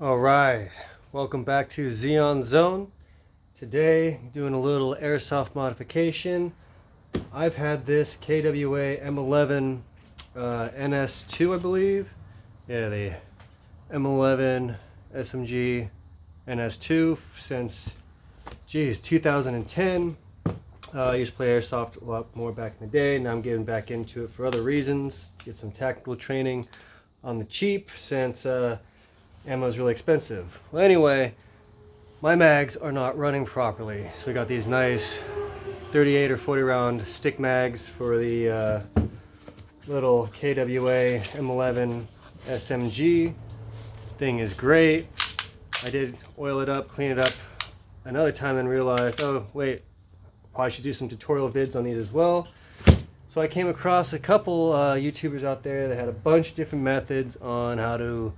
Alright, welcome back to Xeon Zone. Today, doing a little airsoft modification. I've had this KWA M11 NS2, I believe. Yeah, the M11 SMG NS2 since, 2010. I used to play airsoft a lot more back in the day. Now I'm getting back into it for other reasons. Get some tactical training on the cheap since ammo is really expensive. Well, anyway, my mags are not running properly. So we got these nice 38 or 40 round stick mags for the little KWA M11 SMG. Thing is great. I did oil it up, clean it up another time, and realized, oh wait, I should do some tutorial vids on these as well. So I came across a couple YouTubers out there that had a bunch of different methods on how to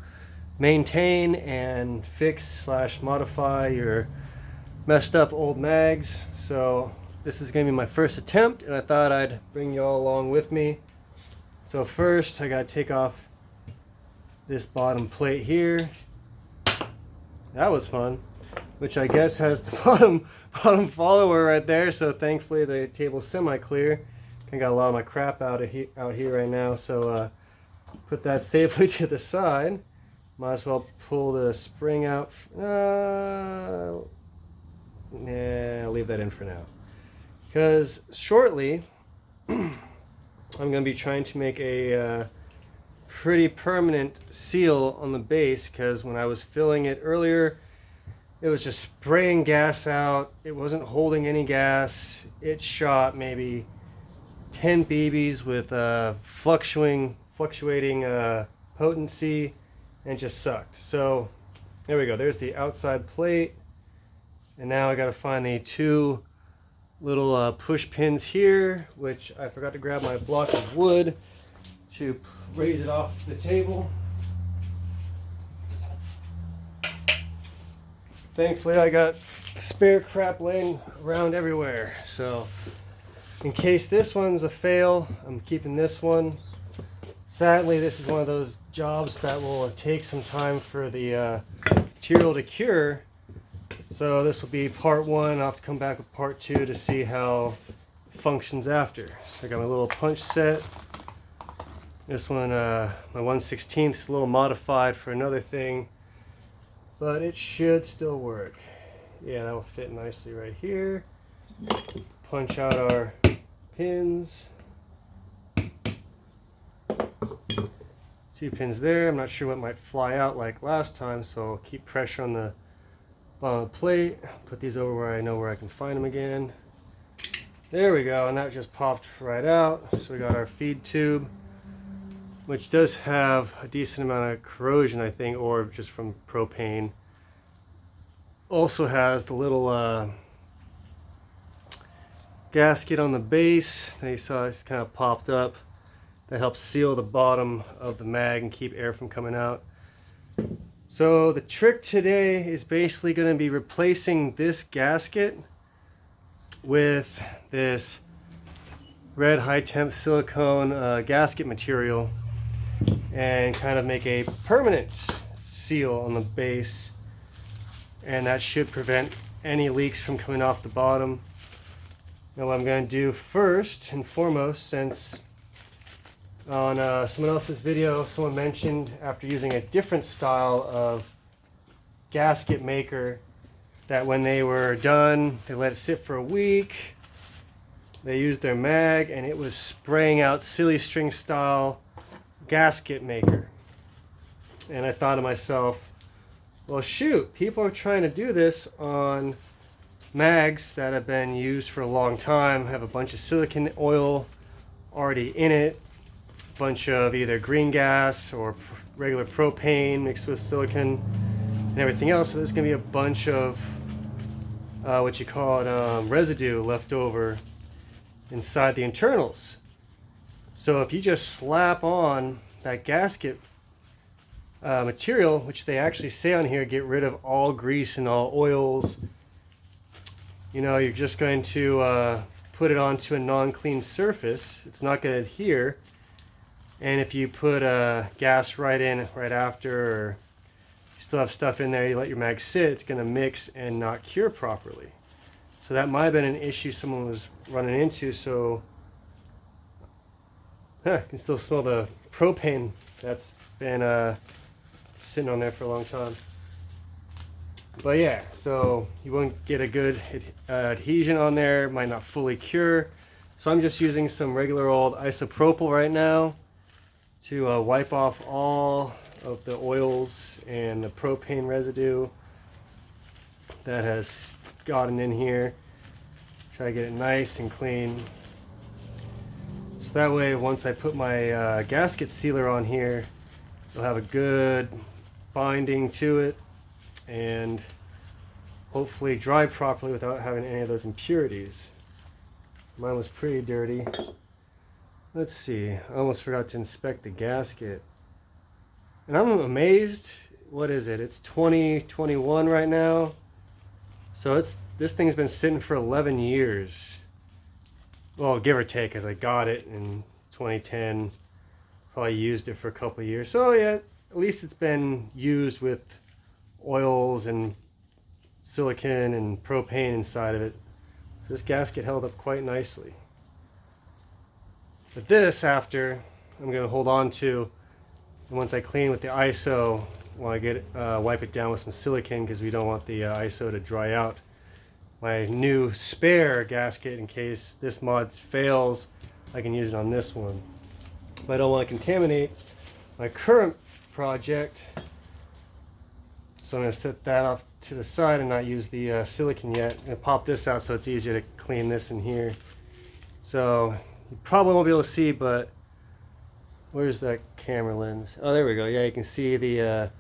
maintain and fix / modify your messed up old mags. So this is going to be my first attempt, and I thought I'd bring you all along with me. So first I got to take off this bottom plate here. That was fun, which I guess has the bottom follower right there. So thankfully the table's semi-clear. I got a lot of my crap out here right now, so put that safely to the side. Might as well pull the spring out. Nah, I'll leave that in for now. Because shortly, I'm going to be trying to make a pretty permanent seal on the base, because when I was filling it earlier, it was just spraying gas out. It wasn't holding any gas. It shot maybe 10 BBs with fluctuating potency, and just sucked. So there we go. There's the outside plate, and now I got to find the two little push pins here, which I forgot to grab my block of wood to raise it off the table. Thankfully I got spare crap laying around everywhere, so in case this one's a fail, I'm keeping this one. Sadly, this is one of those jobs that will take some time for the material to cure. So this will be part one. I'll have to come back with part two to see how it functions after. So I got my little punch set. This one, my 1/16 is a little modified for another thing, but it should still work. Yeah, that will fit nicely right here. Punch out our pins. 2 pins there. I'm not sure what might fly out like last time, so I'll keep pressure on the bottom of the plate. Put these over where I know where I can find them again. There we go, and that just popped right out. So we got our feed tube, which does have a decent amount of corrosion, I think, or just from propane. Also has the little gasket on the base that you saw just kind of popped up. That helps seal the bottom of the mag and keep air from coming out. So the trick today is basically going to be replacing this gasket with this red high temp silicone gasket material, and kind of make a permanent seal on the base, and that should prevent any leaks from coming off the bottom. Now what I'm going to do first and foremost, since on someone else's video, someone mentioned after using a different style of gasket maker that when they were done, they let it sit for a week, they used their mag, and it was spraying out silly string style gasket maker. And I thought to myself, well shoot, people are trying to do this on mags that have been used for a long time, have a bunch of silicone oil already in it, bunch of either green gas or regular propane mixed with silicon and everything else. So there's going to be a bunch of what you call it, residue left over inside the internals. So if you just slap on that gasket material, which they actually say on here, get rid of all grease and all oils, you know, you're just going to put it onto a non-clean surface. It's not going to adhere. And if you put gas right in right after, or still have stuff in there, you let your mag sit, it's going to mix and not cure properly. So that might have been an issue someone was running into. So you can still smell the propane that's been sitting on there for a long time. But yeah, so you won't get a good adhesion on there, might not fully cure. So I'm just using some regular old isopropyl right now to wipe off all of the oils and the propane residue that has gotten in here. Try to get it nice and clean. So that way, once I put my gasket sealer on here, it'll have a good binding to it and hopefully dry properly without having any of those impurities. Mine was pretty dirty. Let's see, I almost forgot to inspect the gasket. And I'm amazed, what is it? It's 2021 right now. So this thing's been sitting for 11 years. Well, give or take, as I got it in 2010. Probably used it for a couple of years. So yeah, at least it's been used with oils and silicone and propane inside of it. So this gasket held up quite nicely. But this, after, I'm going to hold on to, and once I clean with the ISO, when I get wipe it down with some silicone, because we don't want the ISO to dry out. My new spare gasket, in case this mod fails, I can use it on this one. But I don't want to contaminate my current project, so I'm going to set that off to the side and not use the silicone yet. I'm going to pop this out so it's easier to clean this in here. So you probably won't be able to see, but where's that camera lens? Oh, there we go. Yeah, you can see the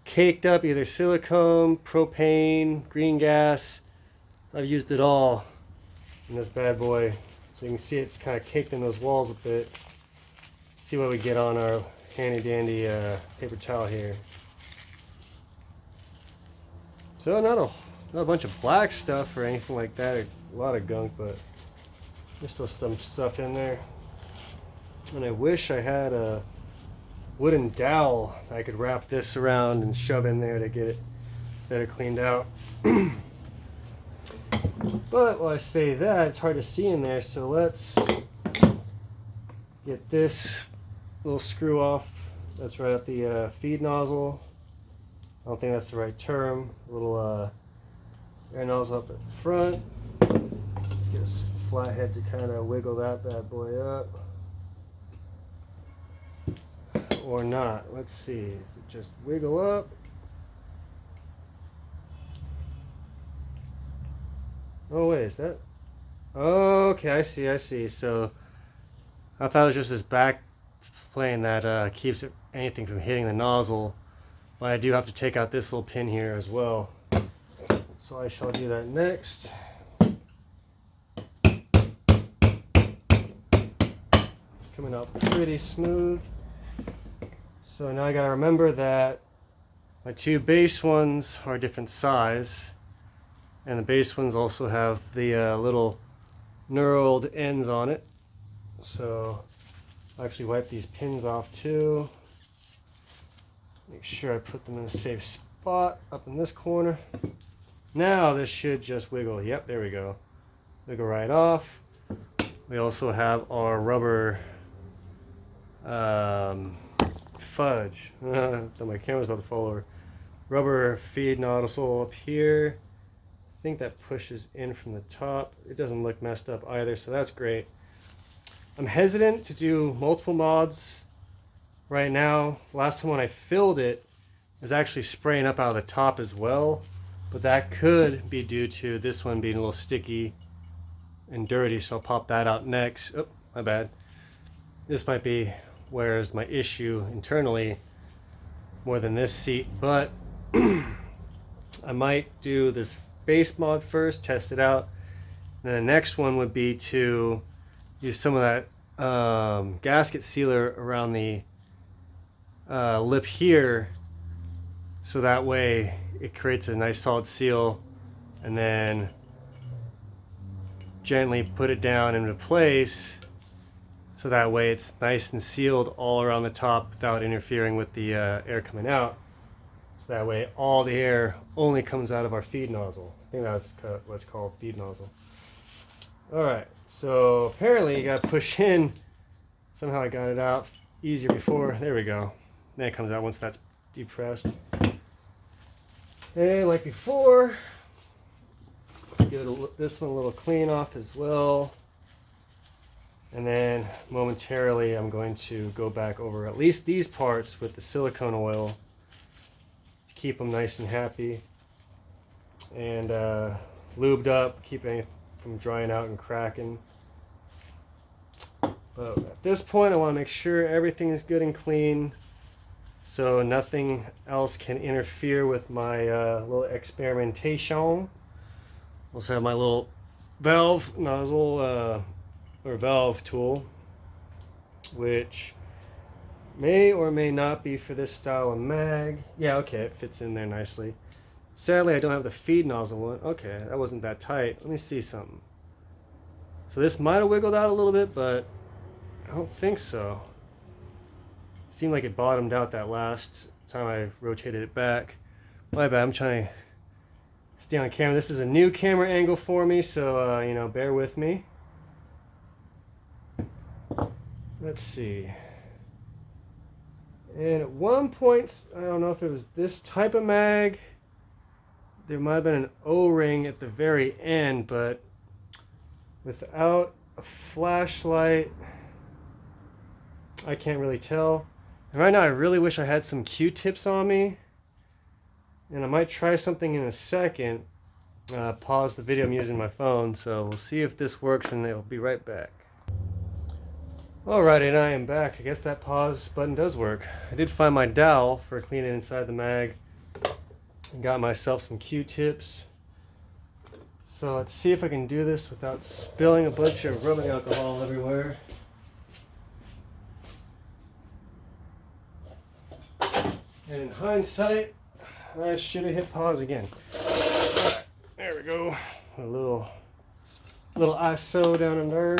caked up either silicone, propane, green gas. I've used it all in this bad boy. So you can see it's kind of caked in those walls a bit. See what we get on our handy dandy paper towel here. So not a bunch of black stuff or anything like that, a lot of gunk, but there's still some stuff in there. And I wish I had a wooden dowel I could wrap this around and shove in there to get it better cleaned out. But while I say that, it's hard to see in there, so let's get this little screw off. That's right at the feed nozzle. I don't think that's the right term. A little air nozzle up at front. Let's get a flathead to kind of wiggle that bad boy up. Or not. Let's see. Does it just wiggle up? Oh wait, is that? Okay, I see. So I thought it was just this back plane that keeps anything from hitting the nozzle. But I do have to take out this little pin here as well. So I shall do that next. Coming out pretty smooth. So now I gotta remember that my two base ones are a different size. And the base ones also have the little knurled ends on it. So I'll actually wipe these pins off too. Make sure I put them in a safe spot up in this corner. Now this should just wiggle. Yep, there we go. Wiggle right off. We also have our rubber fudge. My camera's about to fall over. Rubber feed nozzle up here. I think that pushes in from the top. It doesn't look messed up either, so that's great. I'm hesitant to do multiple mods right now. Last time when I filled it, it was actually spraying up out of the top as well, but that could be due to this one being a little sticky and dirty, so I'll pop that out next. Oh, my bad. This might be where is my issue internally more than this seat, but I might do this base mod first, test it out. And then the next one would be to use some of that gasket sealer around the lip here, so that way it creates a nice solid seal, and then gently put it down into place so that way it's nice and sealed all around the top without interfering with the air coming out. So that way all the air only comes out of our feed nozzle. I think that's what's called feed nozzle. Alright, so apparently you gotta push in. Somehow I got it out easier before. There we go. Then it comes out once that's depressed. And like before, give this one a little clean off as well. And then momentarily I'm going to go back over at least these parts with the silicone oil to keep them nice and happy and lubed up, keep anything from drying out and cracking. But at this point I want to make sure everything is good and clean so nothing else can interfere with my little experimentation. Also have my little valve nozzle or valve tool, which may or may not be for this style of mag. Yeah, okay, it fits in there nicely. Sadly, I don't have the feed nozzle one. Okay, that wasn't that tight. Let me see something. So this might have wiggled out a little bit, but I don't think so. It seemed like it bottomed out that last time I rotated it back. My bad, I'm trying to stay on camera. This is a new camera angle for me, so you know, bear with me. Let's see. And at one point, I don't know if it was this type of mag, there might have been an O-ring at the very end, but without a flashlight, I can't really tell. And right now I really wish I had some Q-tips on me, and I might try something in a second. Pause the video, I'm using my phone, so we'll see if this works and it'll be right back. Alright, and I am back. I guess that pause button does work. I did find my dowel for cleaning inside the mag and got myself some Q-tips. So let's see if I can do this without spilling a bunch of rubbing alcohol everywhere. And in hindsight, I should have hit pause again. Alright, there we go. A little ISO down in there.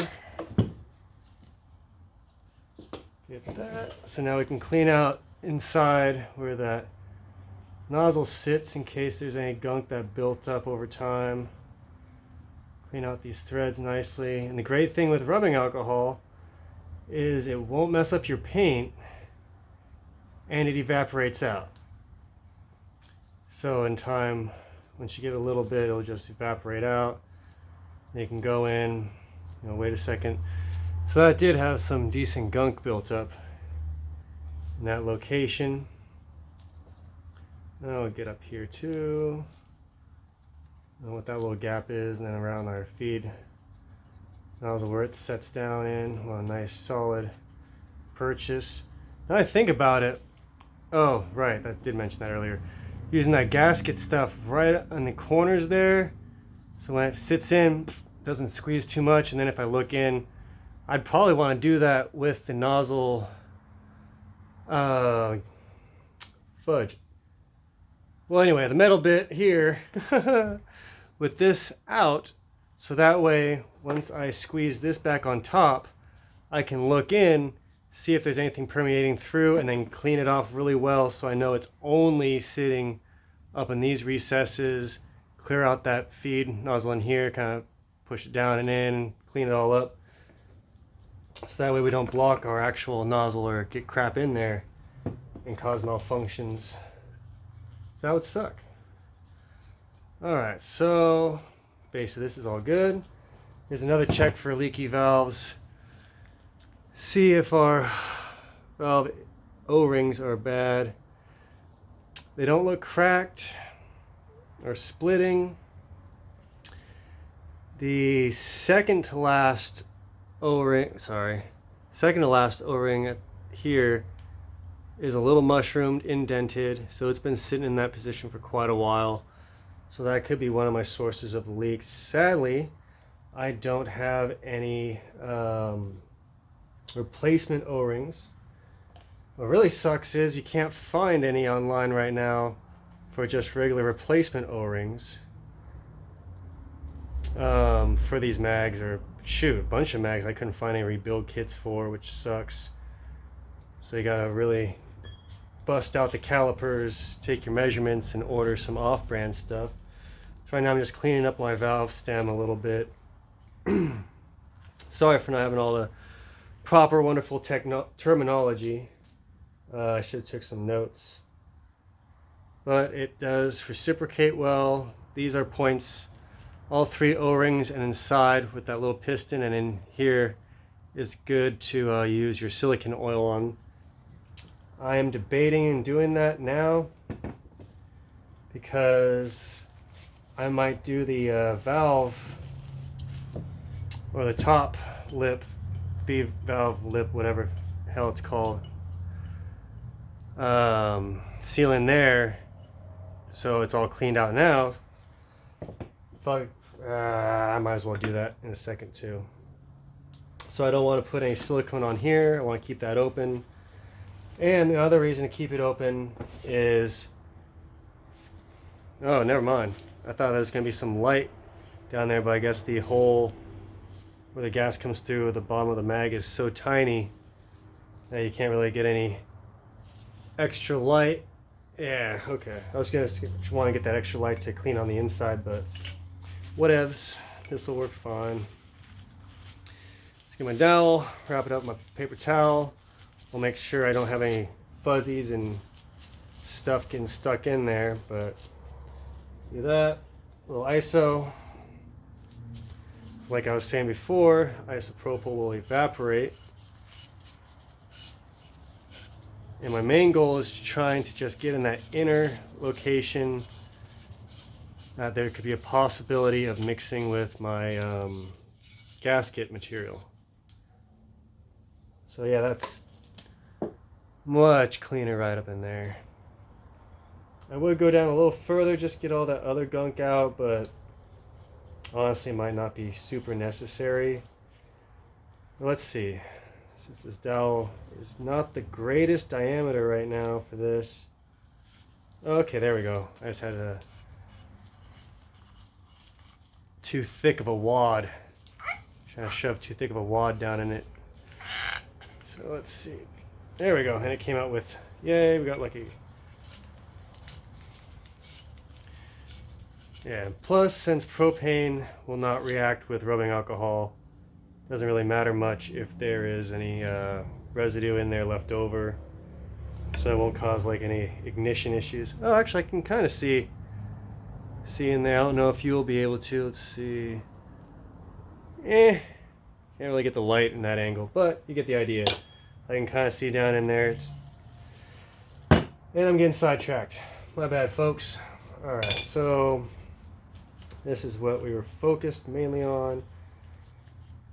Get that. So now we can clean out inside where that nozzle sits in case there's any gunk that built up over time. Clean out these threads nicely. And the great thing with rubbing alcohol is it won't mess up your paint and it evaporates out. So in time, once you get a little bit, it'll just evaporate out. And you can go in, you know, wait a second. So that did have some decent gunk built up in that location. Now we'll get up here too. Know what that little gap is, and then around our feed nozzle where it sets down in. Well, a nice solid purchase. Now I think about it. Oh, right, I did mention that earlier. Using that gasket stuff right on the corners there, so when it sits in, it doesn't squeeze too much, and then if I look in, I'd probably want to do that with the nozzle fudge. Well, anyway, the metal bit here with this out, so that way once I squeeze this back on top, I can look in, see if there's anything permeating through, and then clean it off really well so I know it's only sitting up in these recesses. Clear out that feed nozzle in here, kind of push it down and in, clean it all up. So that way we don't block our actual nozzle or get crap in there and cause malfunctions. So that would suck. Alright, so base of this is all good. Here's another check for leaky valves. See if our valve O-rings are bad. They don't look cracked or splitting. The second to last O-ring here is a little mushroomed, indented, so it's been sitting in that position for quite a while. So that could be one of my sources of leaks. Sadly, I don't have any replacement O-rings. What really sucks is you can't find any online right now for just regular replacement O-rings for these mags, or shoot, a bunch of mags I couldn't find any rebuild kits for, which sucks. So you gotta really bust out the calipers, take your measurements, and order some off-brand stuff. So right now I'm just cleaning up my valve stem a little bit. Sorry for not having all the proper, wonderful terminology. I should have took some notes. But it does reciprocate well. These are points, all 3 O-rings, and inside with that little piston, and in here is good to use your silicone oil on. I am debating in doing that now because I might do the valve, or the top lip, feed valve lip, whatever the hell it's called, seal in there so it's all cleaned out now. I might as well do that in a second too. So I don't want to put any silicone on here. I want to keep that open. And the other reason to keep it open is, oh, never mind. I thought there was going to be some light down there, but I guess the hole where the gas comes through at the bottom of the mag is so tiny that you can't really get any extra light. Yeah, okay. I was going to want to get that extra light to clean on the inside, but whatevs. This will work fine. Let's get my dowel, wrap it up with my paper towel. We'll make sure I don't have any fuzzies and stuff getting stuck in there, but do that. A little ISO. So like I was saying before, isopropyl will evaporate. And my main goal is trying to just get in that inner location that there could be a possibility of mixing with my gasket material. So yeah, that's much cleaner right up in there. I would go down a little further, just get all that other gunk out, but honestly might not be super necessary. Let's see. Since this dowel is not the greatest diameter right now for this. Okay, there we go. I just had too thick of a wad. Trying to shove too thick of a wad down in it. So let's see. There we go. And it came out with, yay, we got lucky. Yeah, plus since propane will not react with rubbing alcohol, doesn't really matter much if there is any residue in there left over, so it won't cause like any ignition issues. Oh, actually I can kind of see in there. I don't know if you'll be able to. Let's see. Can't really get the light in that angle, but you get the idea. I can kind of see down in there. And I'm getting sidetracked. My bad, folks. Alright, so this is what we were focused mainly on.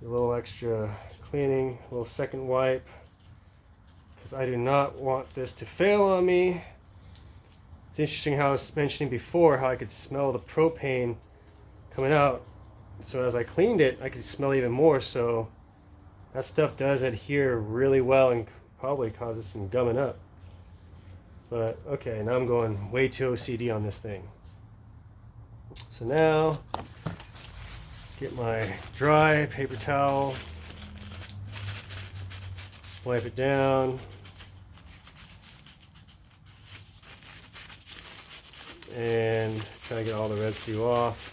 A little extra cleaning, a little second wipe, because I do not want this to fail on me. It's interesting how I was mentioning before how I could smell the propane coming out. So as I cleaned it, I could smell even more. So that stuff does adhere really well and probably causes some gumming up. But okay, now I'm going way too OCD on this thing. So now, get my dry paper towel, wipe it down, and try to get all the residue off.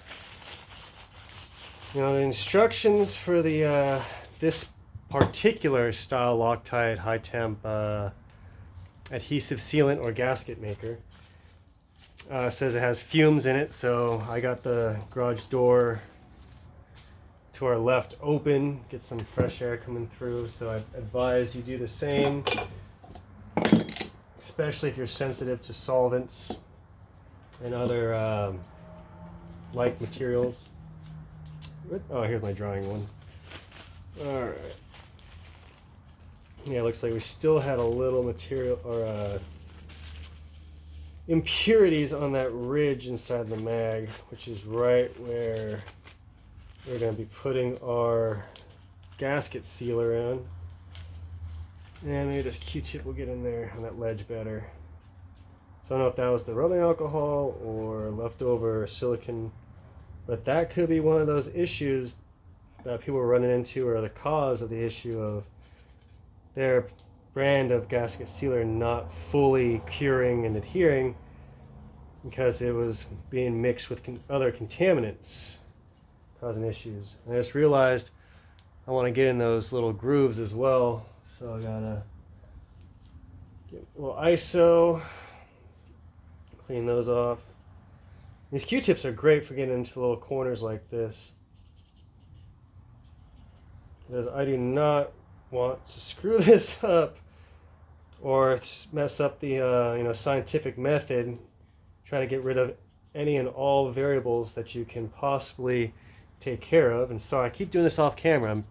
You know, the instructions for the this particular style Loctite high temp adhesive sealant or gasket maker says it has fumes in it, so I got the garage door to our left open, get some fresh air coming through. So I advise you do the same, especially if you're sensitive to solvents and other like materials. Oh, here's my drawing one. Alright. Yeah, it looks like we still had a little material or impurities on that ridge inside the mag, which is right where we're going to be putting our gasket sealer in. And maybe this Q-tip will get in there on that ledge better. So I don't know if that was the rubbing alcohol or leftover silicone, but that could be one of those issues that people are running into, or the cause of the issue of their brand of gasket sealer not fully curing and adhering because it was being mixed with other contaminants, causing issues. And I just realized I want to get in those little grooves as well, so I gotta get a little ISO, clean those off. These Q-tips are great for getting into little corners like this, because I do not want to screw this up or mess up the scientific method. Try to get rid of any and all variables that you can possibly take care of. And so I keep doing this off camera.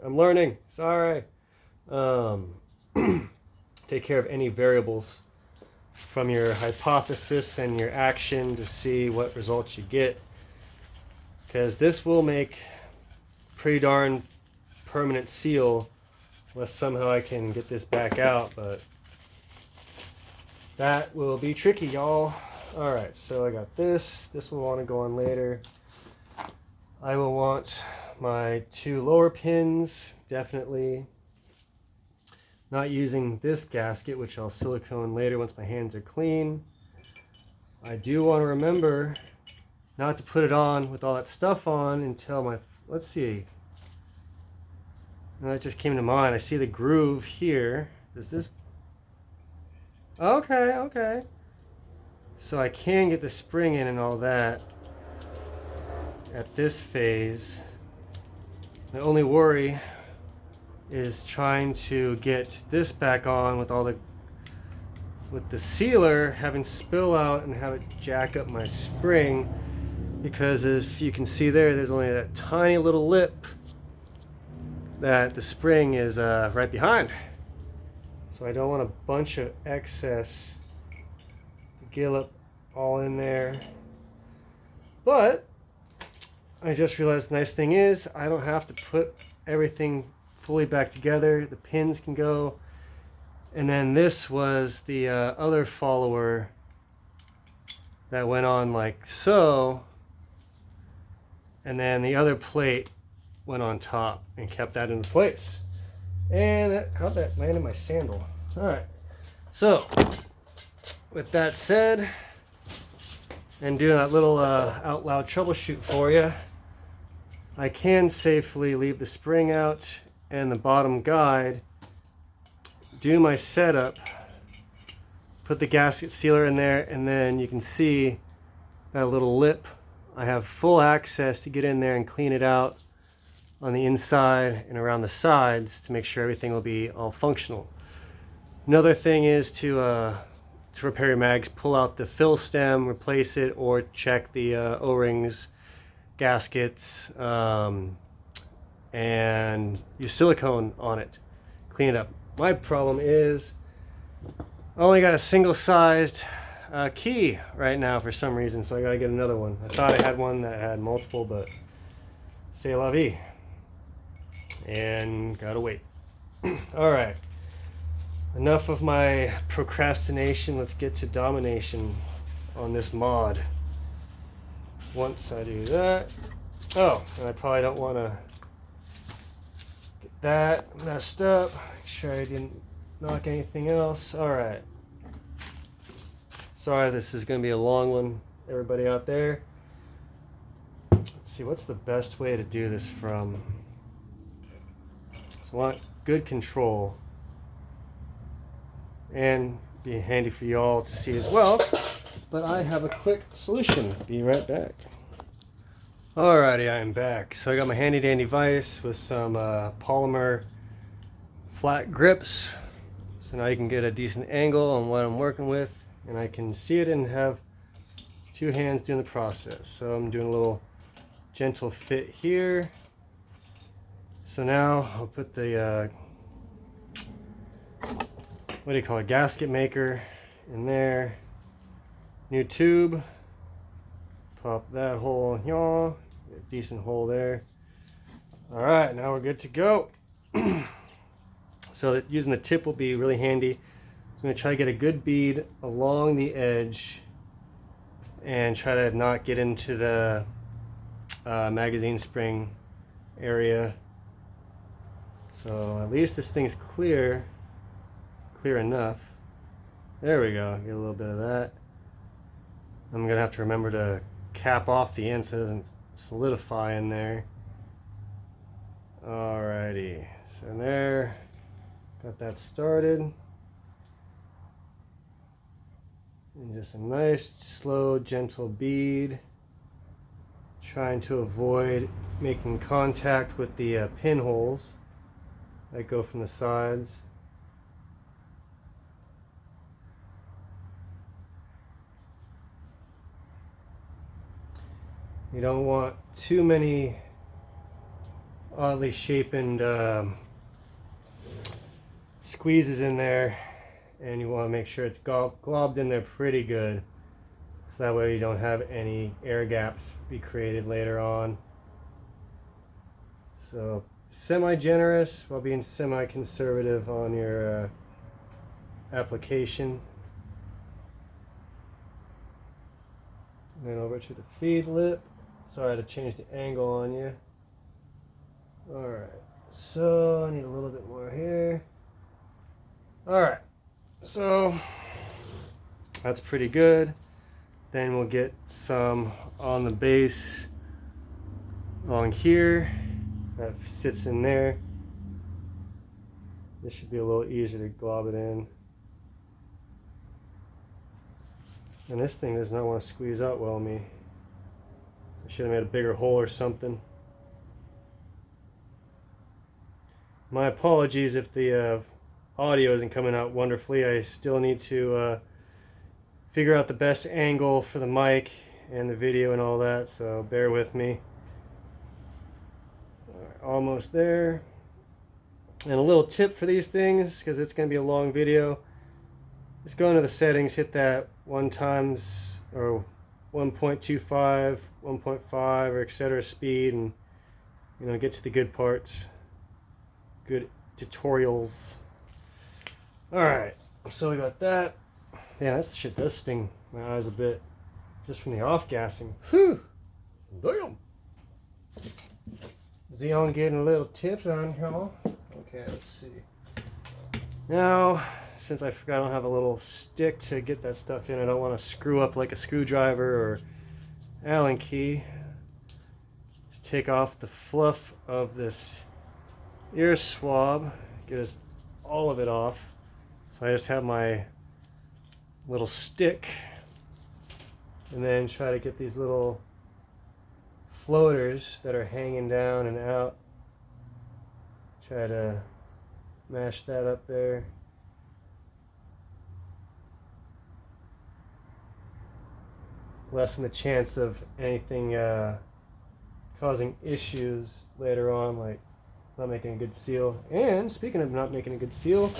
I'm learning. Sorry. Take care of any variables from your hypothesis and your action to see what results you get, because this will make pretty darn permanent seal unless somehow I can get this back out, but that will be tricky, y'all. Alright, so I got this will want to go on later. I will want my 2 lower pins, definitely. Not using this gasket, which I'll silicone later once my hands are clean. I do want to remember not to put it on with all that stuff on until my, let's see. That just came to mind. I see the groove here. Does this? Okay. So I can get the spring in and all that at this phase. The only worry is trying to get this back on with the sealer having spill out and have it jack up my spring, because as you can see there's only that tiny little lip that the spring is right behind. So I don't want a bunch of excess to gillop all in there. But I just realized the nice thing is I don't have to put everything fully back together. The pins can go. And then this was the other follower that went on like so. And then the other plate went on top and kept that in place. And how'd that land in my sandal? Alright, so with that said, and doing that little out loud troubleshoot for you, I can safely leave the spring out and the bottom guide, do my setup, put the gasket sealer in there, and then you can see that little lip. I have full access to get in there and clean it out on the inside and around the sides to make sure everything will be all functional. Another thing is to repair your mags, pull out the fill stem, replace it, or check the O-rings, gaskets, and use silicone on it. Clean it up. My problem is I only got a single-sized key right now for some reason, so I gotta get another one. I thought I had one that had multiple, but c'est la vie. And gotta wait. Alright, enough of my procrastination. Let's get to domination on this mod. Once I do that, oh, and I probably don't want to get that messed up. Make sure I didn't knock anything else. Alright, sorry this is going to be a long one, everybody out there. Let's see, what's the best way to do this from? So I want good control, and be handy for you all to see as well, but I have a quick solution. Be right back. Alrighty, I am back. So I got my handy dandy vise with some polymer flat grips, so now you can get a decent angle on what I'm working with, and I can see it and have 2 hands doing the process. So I'm doing a little gentle fit here. So now I'll put the what do you call it, gasket maker in there. New tube, pop that hole, yaw, get a decent hole there. All right, now we're good to go. So that using the tip will be really handy. I'm going to try to get a good bead along the edge and try to not get into the magazine spring area. So at least this thing's clear. clear enough. There we go, get a little bit of that. I'm gonna have to remember to cap off the end so it doesn't solidify in there. Alrighty, so there, got that started. And just a nice, slow, gentle bead. Trying to avoid making contact with the pinholes that go from the sides. You don't want too many oddly shaped squeezes in there, and you want to make sure it's globbed in there pretty good, so that way you don't have any air gaps be created later on. So semi-generous while being semi-conservative on your application. And then over to the feed lip. Sorry to change the angle on you. Alright, so I need a little bit more here. Alright, so that's pretty good. Then we'll get some on the base along here that sits in there. This should be a little easier to glob it in. And this thing does not want to squeeze out well me. I should have made a bigger hole or something. My apologies if the audio isn't coming out wonderfully. I still need to figure out the best angle for the mic and the video and all that, so bear with me. Almost there. And a little tip for these things, because it's going to be a long video, just go into the settings, hit that 1 times or 1.25, 1.5 or etc. speed, and get to the good parts, good tutorials. Alright, so we got that. Yeah, that shit does sting my eyes a bit just from the off-gassing. Whew! Damn! Xeon getting a little tips on y'all. Okay, let's see. Now, since I forgot I don't have a little stick to get that stuff in, I don't want to screw up like a screwdriver or Allen key. Just take off the fluff of this ear swab, get all of it off. So I just have my little stick, and then try to get these little floaters that are hanging down and out. Try to mash that up there. Lessen the chance of anything causing issues later on, like not making a good seal. And speaking of not making a good seal,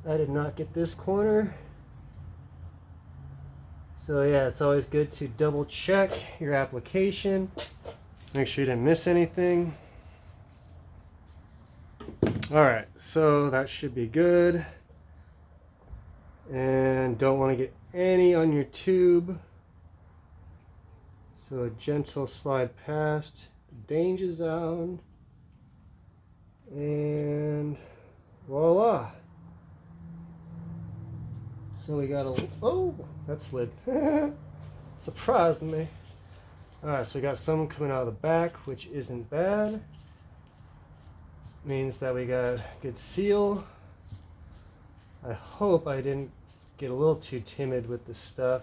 I did not get this corner. So yeah, it's always good to double check your application. Make sure you didn't miss anything. Alright, so that should be good. And don't want to get any on your tube. So a gentle slide past the danger zone. And voila. So we got a, oh, that slid. Surprised me. Alright, so we got some coming out of the back, which isn't bad. Means that we got good seal. I hope I didn't get a little too timid with this stuff.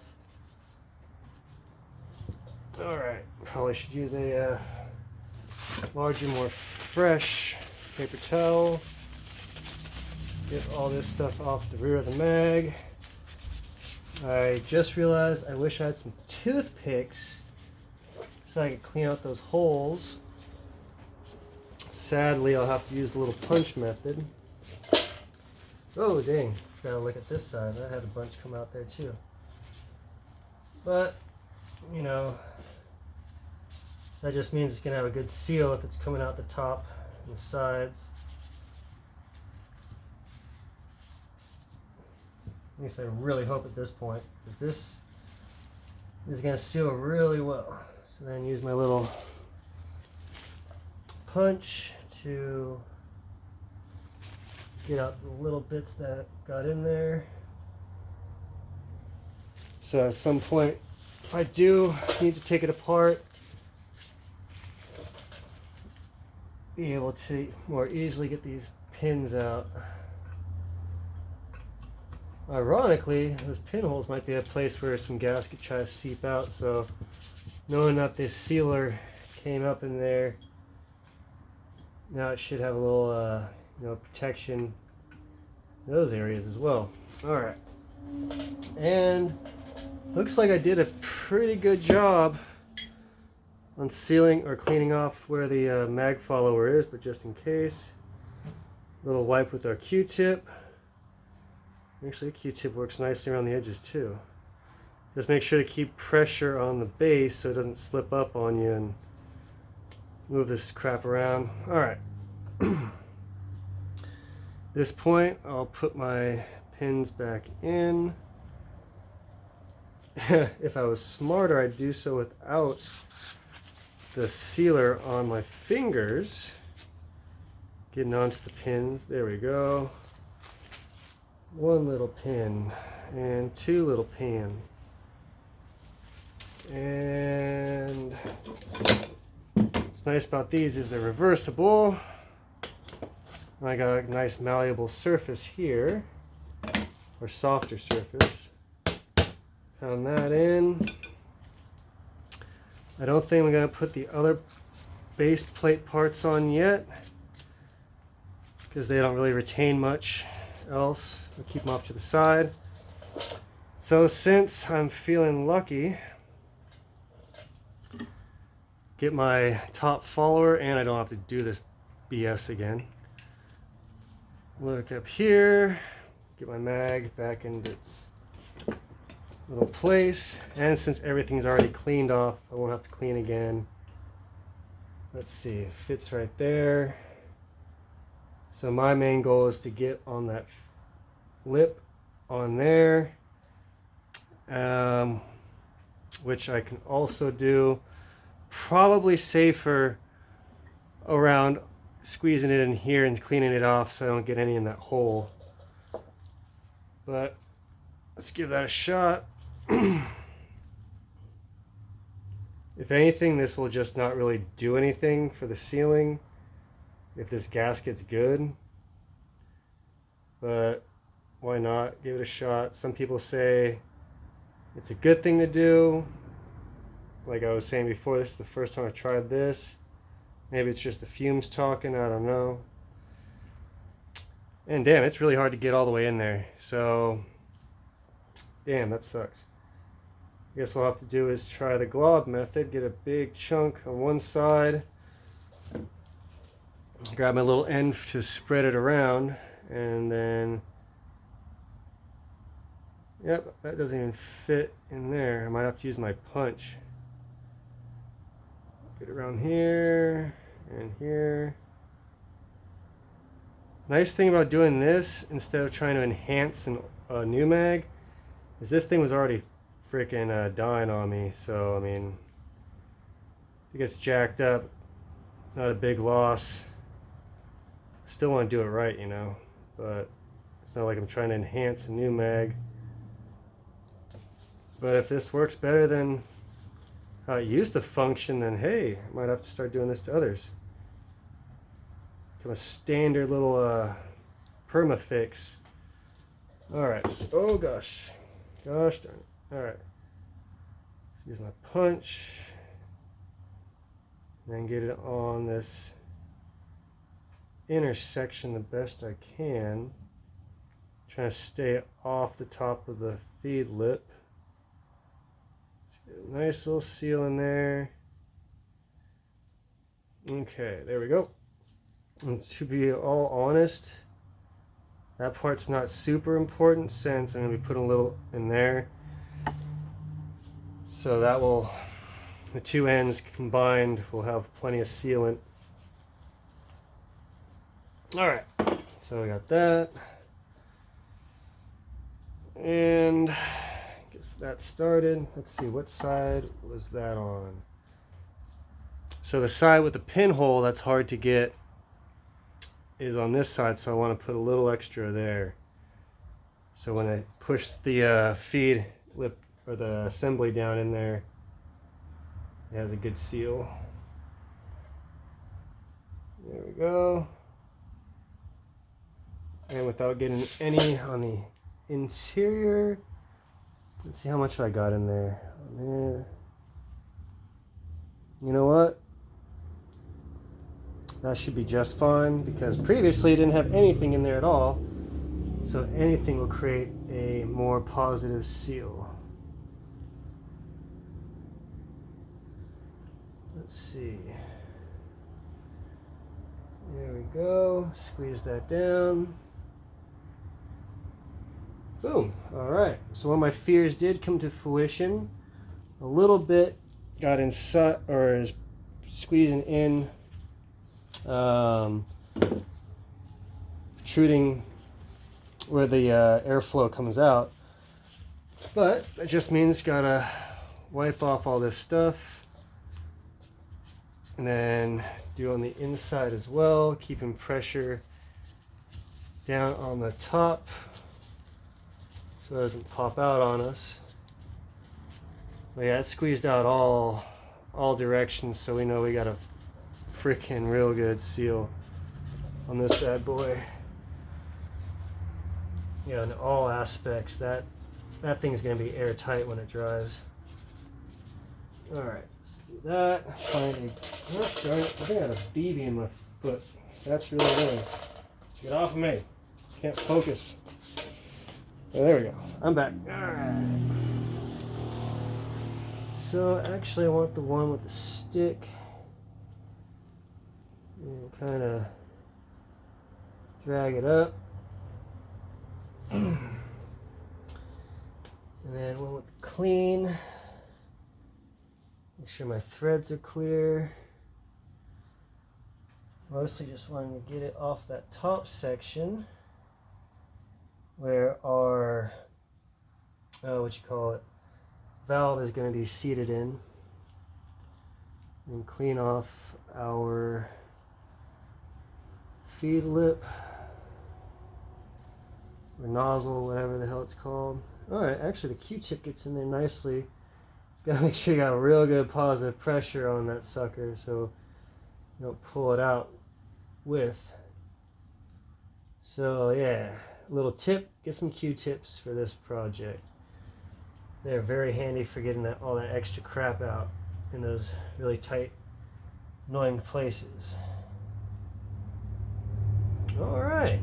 Alright, probably should use a larger, more fresh paper towel. Get all this stuff off the rear of the mag. I just realized I wish I had some toothpicks so I could clean out those holes. Sadly, I'll have to use the little punch method. Oh dang, gotta look at this side. I had a bunch come out there too. But, that just means it's gonna have a good seal if it's coming out the top and the sides. At least I really hope at this point, because this is going to seal really well. So then use my little punch to get out the little bits that got in there. So at some point, if I do need to take it apart, be able to more easily get these pins out. Ironically, those pinholes might be a place where some gasket tries to seep out, so knowing that this sealer came up in there, now it should have a little protection in those areas as well. Alright, and looks like I did a pretty good job on sealing or cleaning off where the mag follower is, but just in case, a little wipe with our Q-tip. Actually, a Q-tip works nicely around the edges too. Just make sure to keep pressure on the base so it doesn't slip up on you and move this crap around. Alright. This point, I'll put my pins back in. If I was smarter, I'd do so without the sealer on my fingers. Getting onto the pins. There we go. One little pin and two little pin. And what's nice about these is they're reversible. I got a nice malleable surface here, or softer surface. Pound that in. I don't think I'm going to put the other base plate parts on yet, because they don't really retain much else. I'll keep them off to the side. So since I'm feeling lucky, get my top follower and I don't have to do this BS again. Look up here, get my mag back into its little place, and since everything's already cleaned off, I won't have to clean again. Let's see, it fits right there. So my main goal is to get on that lip on there, which I can also do probably safer around squeezing it in here and cleaning it off so I don't get any in that hole. But let's give that a shot. If anything, this will just not really do anything for the sealing if this gasket's good, but why not give it a shot? Some people say it's a good thing to do. Like I was saying before, this is the first time I tried this. Maybe it's just the fumes talking, I don't know. And damn, it's really hard to get all the way in there. So, damn, that sucks. I guess what I'll have to do is try the glob method, get a big chunk on one side, grab my little end to spread it around, and then, yep, that doesn't even fit in there. I might have to use my punch. Get it around here and here. Nice thing about doing this instead of trying to enhance a new mag is this thing was already freaking dying on me. So I mean, if it gets jacked up, not a big loss. Still want to do it right, you know, but it's not like I'm trying to enhance a new mag. But if this works better than how it used to function, then hey, I might have to start doing this to others. Become a standard little perma fix. Alright, so, oh gosh darn it. Alright, use my punch and then get it on this intersection the best I can. Trying to stay off the top of the feed lip. Nice little seal in there. Okay, there we go. And to be all honest, that part's not super important since I'm going to be putting a little in there. So that will, the two ends combined will have plenty of sealant. Alright, so we got that. And guess that started. Let's see, what side was that on? So the side with the pinhole that's hard to get is on this side, so I want to put a little extra there. So when I push the feed lip or the assembly down in there, it has a good seal. There we go. And without getting any on the interior, let's see how much I got in there. You know what? That should be just fine, because previously it didn't have anything in there at all. So anything will create a more positive seal. Let's see. There we go. Squeeze that down. Boom. All right. So what my fears did come to fruition. A little bit got inside, or is squeezing in, protruding where the airflow comes out. But it just means gotta wipe off all this stuff, and then do on the inside as well, keeping pressure down on the top so it doesn't pop out on us. But yeah, it's squeezed out all directions, so we know we got a freaking real good seal on this bad boy. Yeah, in all aspects, that thing's gonna be airtight when it dries. All right, let's do that. Find a, oh, darn it, I think I had a BB in my foot. That's really annoying. Get off of me. Can't focus. Oh, there we go. I'm back. All right. So actually I want the one with the stick. And kind of drag it up. And then one with the clean. Make sure my threads are clear. Mostly just wanting to get it off that top section where our, what you call it, valve is going to be seated in. And clean off our feed lip or nozzle, whatever the hell it's called. Alright, actually the Q-tip gets in there nicely. Gotta make sure you got real good positive pressure on that sucker so you don't pull it out with. So yeah, little tip, get some Q-tips for this project. They're very handy for getting all that extra crap out in those really tight, annoying places. Alright.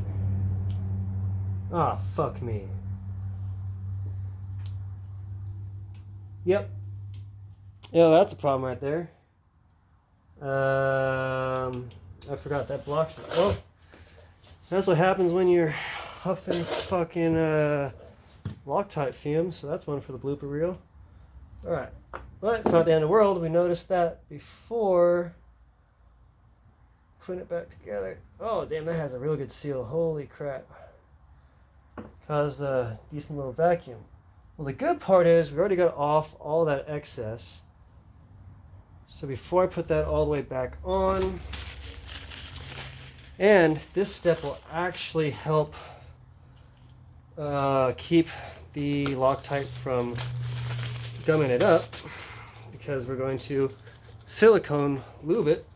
Ah, fuck me. Yep. Yeah, that's a problem right there. I forgot that blocks it. Oh, that's what happens when you're huffing fucking Loctite fumes. So that's one for the blooper reel. Alright. But it's not the end of the world. We noticed that before putting it back together. Oh, damn, that has a real good seal. Holy crap. Caused a decent little vacuum. Well, the good part is we already got off all that excess. So before I put that all the way back on, and this step will actually help keep the Loctite from gumming it up, because we're going to silicone lube it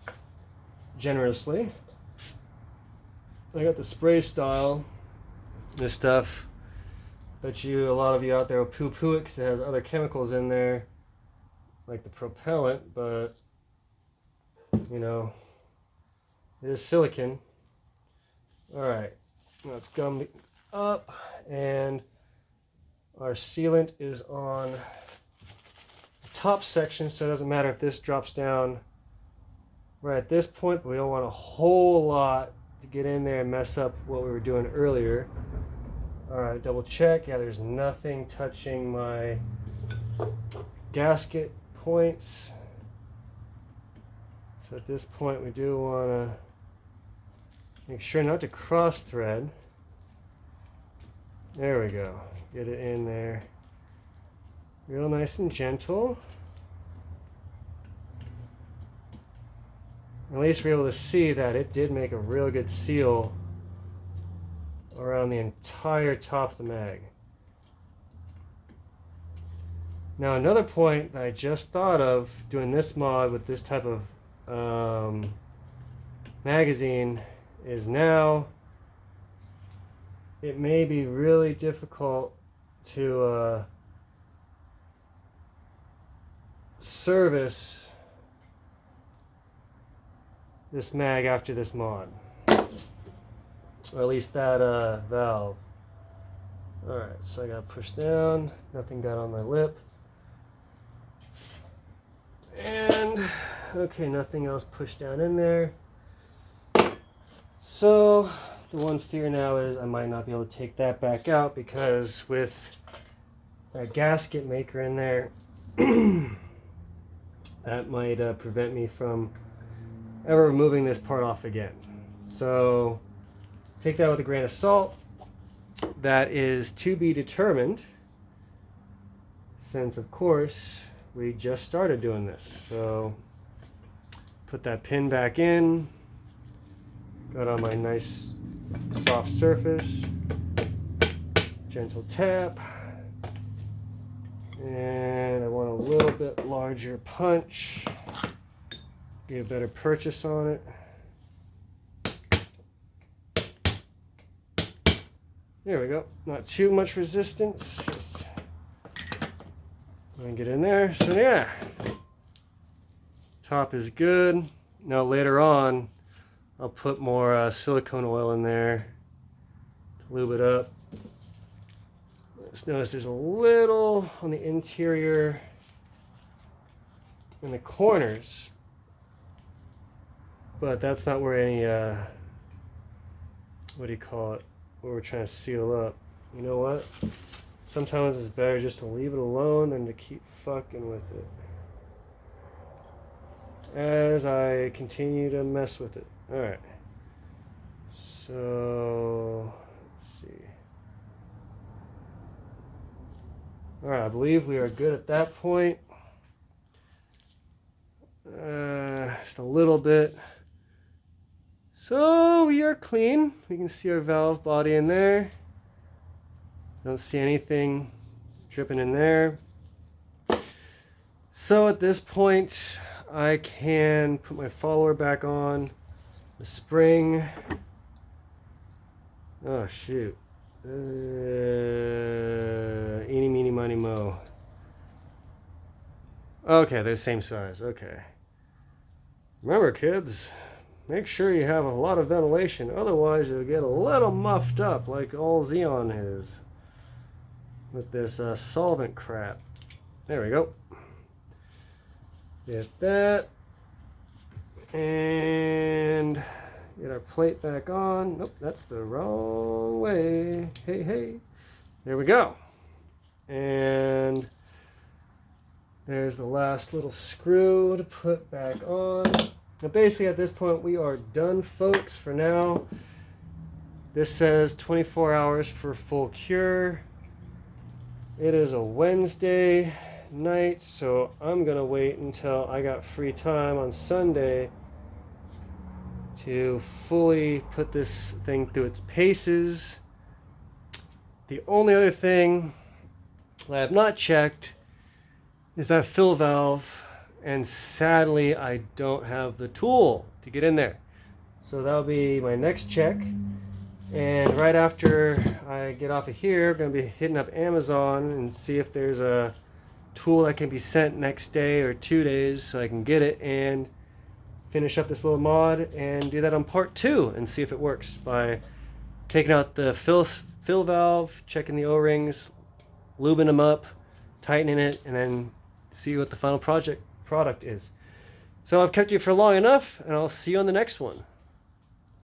generously. I got the spray style. This stuff, bet you a lot of you out there will poo-poo it because it has other chemicals in there, like the propellant, but you know, it is silicone. Alright, now it's gummed up, and our sealant is on the top section, so it doesn't matter if this drops down right at this point, but we don't want a whole lot to get in there and mess up what we were doing earlier. Alright, double check. Yeah, there's nothing touching my gasket points. So at this point we do want to make sure not to cross thread. There we go. Get it in there. Real nice and gentle. At least we're able to see that it did make a real good seal around the entire top of the mag. Now another point that I just thought of doing this mod with this type of magazine is now it may be really difficult to service this mag after this mod, or at least that valve. Alright, so I got to push down, nothing got on my lip, and okay, nothing else pushed down in there. So the one fear now is I might not be able to take that back out, because with that gasket maker in there, that might prevent me from ever removing this part off again. So take that with a grain of salt. That is to be determined, since of course we just started doing this. So put that pin back in, got on my nice soft surface, gentle tap, and I want a little bit larger punch, get a better purchase on it. There we go. Not too much resistance. Just get in there. So yeah, top is good. Now later on, I'll put more silicone oil in there to lube it up. Just notice there's a little on the interior in the corners, but that's not where any what do you call it, where we're trying to seal up. You know what, sometimes it's better just to leave it alone than to keep fucking with it as I continue to mess with it. Alright, so let's see. Alright, I believe we are good at that point. Just a little bit. So we are clean. We can see our valve body in there. Don't see anything dripping in there. So at this point, I can put my follower back on, the spring. Oh shoot. Eeny, meeny, miny, mo. Okay, they're the same size. Okay. Remember, kids, make sure you have a lot of ventilation, otherwise you'll get a little muffed up like all Xeon is with this solvent crap. There we go. Get that. And get our plate back on. Nope, that's the wrong way. Hey, hey. There we go. And there's the last little screw to put back on. Now basically at this point we are done, folks, for now. This says 24 hours for full cure. It is a Wednesday night, so I'm gonna wait until I got free time on Sunday to fully put this thing through its paces. The only other thing that I have not checked is that fill valve, and sadly I don't have the tool to get in there. So that'll be my next check. And right after I get off of here, I'm going to be hitting up Amazon and see if there's a tool that can be sent next day or 2 days so I can get it and finish up this little mod and do that on part 2 and see if it works by taking out the fill valve, checking the O-rings, lubing them up, tightening it, and then see what the final product is. So I've kept you for long enough, and I'll see you on the next one.